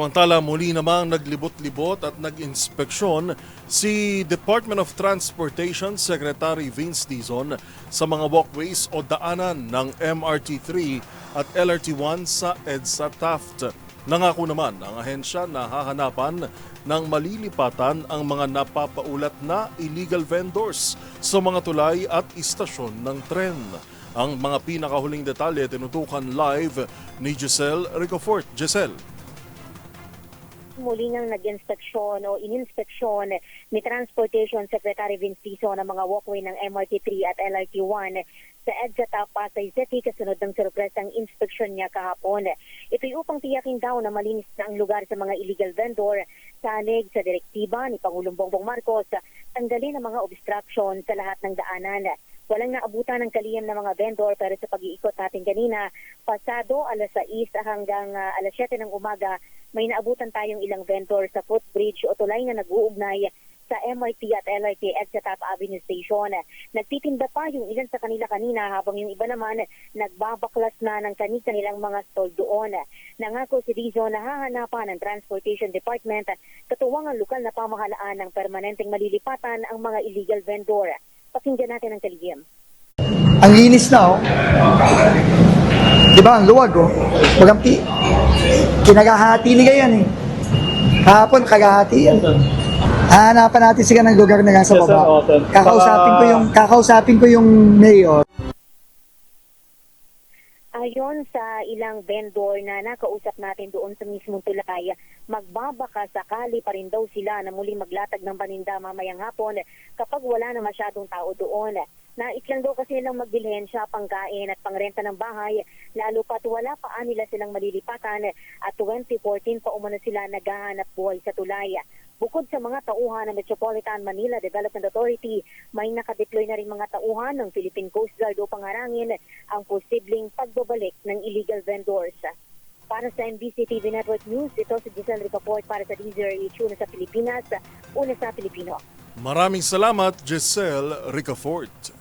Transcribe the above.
Samantala, muli namang naglibot-libot at nag-inspeksyon si Department of Transportation Secretary Vince Dizon sa mga walkways o daanan ng MRT-3 at LRT-1 sa EDSA Taft. Nangako naman ang ahensya na hahanapan ng malilipatan ang mga napapaulat na illegal vendors sa mga tulay at istasyon ng tren. Ang mga pinakahuling detalye tinutukan live ni Giselle Ricofort. Giselle. Muli nang nag-inspeksyon o ininspeksyon ni Transportation Secretary Vince Dizon ang mga walkway ng MRT-3 at LRT-1 sa EDSA Taft, Pasay City kasunod ng sorpresang inspeksyon niya kahapon. Ito'y upang tiyakin daw na malinis na ang lugar sa mga illegal vendor sa aneg sa direktiba ni Pangulong Bongbong Marcos tanggalin ang mga obstruction sa lahat ng daanan. Walang naabutan ng kalihim ng mga vendor pero sa pag-iikot natin kanina, pasado alas 6 hanggang alas 7 ng umaga, may naabutan tayong ilang vendor sa footbridge o tulay na nag-uugnay sa MRT at LRT EDSA Taft Avenue Station. Nagtitinda pa yung ilan sa kanila kanina habang yung iba naman nagbabaklas na ng kanilang mga stall doon. Nangako si Dizon na hahanapan ng Transportation Department katuwang ang lokal na pamahalaan ng permanenteng malilipatan ang mga illegal vendor. Pakinggan natin ang kalihim. Ang linis na, oh. Di ba? Ang luwag, oh. Magampi. Kinagahati ni ganyan, eh. Hapon, kagahati yan. Hahanapan natin sila ng lugar na nasa baba. Kakausapin ko yung mayor. Ayon sa ilang vendor na nakausap natin doon sa mismong tulay, magbabaka sakali pa rin daw sila na muli maglatag ng paninda mamayang hapon kapag wala na masyadong tao doon. Nais lang daw kasi nilang magbilhensya, pangkain at pangrenta ng bahay, lalo pat wala pa nila silang malilipatan at 2014 pa umano sila naghahanap buhay sa tulay. Bukod sa mga tauhan ng Metropolitan Manila Development Authority, may nakadeploy na rin mga tauhan ng Philippine Coast Guard upang harangin ang posibleng pagbabalik ng illegal vendors. Para sa MBC TV Network News, ito si Giselle Ricofort para sa DZRH, una sa Pilipinas, una sa Pilipino. Maraming salamat, Giselle Ricofort.